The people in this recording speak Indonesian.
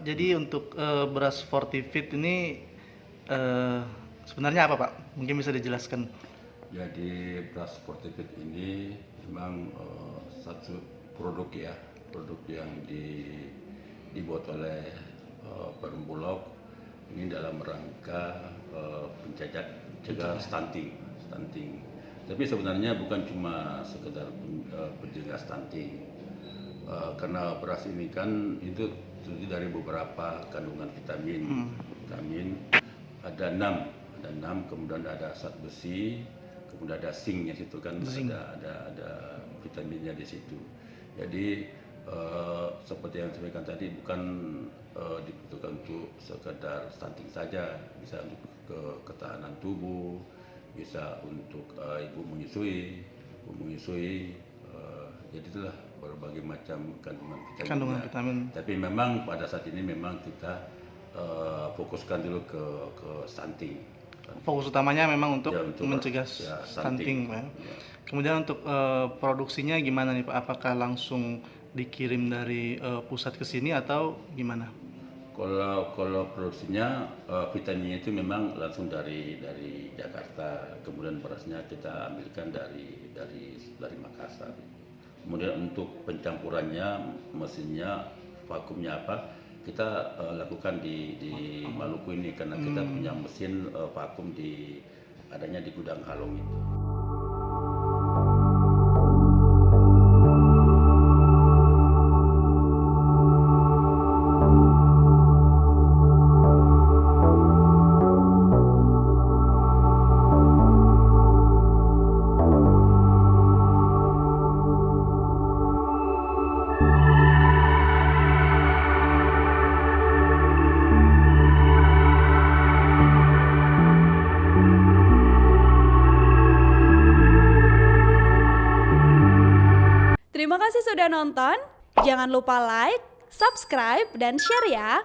jadi untuk beras Fortifit ini sebenarnya apa Pak? Mungkin bisa dijelaskan. Jadi beras Fortifit ini memang satu produk yang dibuat oleh Perum Bulog ini dalam rangka pencegah stunting. Tapi sebenarnya bukan cuma sekedar pencegah stunting, karena beras ini kan itu terdiri dari beberapa kandungan vitamin. Ada enam, kemudian ada zat besi, kemudian ada zinc situ kan, ada vitaminnya di situ. Jadi seperti yang saya sampaikan tadi, bukan dibutuhkan untuk sekedar stunting saja, bisa untuk ketahanan tubuh, bisa untuk ibu menyusui, jadi itulah berbagai macam kandungan vitamin. Tapi memang pada saat ini memang kita fokuskan dulu ke stunting. Fokus utamanya memang untuk, Ya, untuk mencegah stunting, Pak. Ya. Kemudian untuk produksinya gimana nih Pak? Apakah langsung dikirim dari pusat ke sini atau gimana? Kalau produksinya vitaminnya itu memang langsung dari Jakarta, kemudian berasnya kita ambilkan dari Makassar. Kemudian untuk pencampurannya, mesinnya, vakumnya apa, kita lakukan di Maluku ini, karena kita punya mesin vakum adanya di Gudang Halong itu. Terima kasih sudah nonton. Jangan lupa like, subscribe, dan share ya.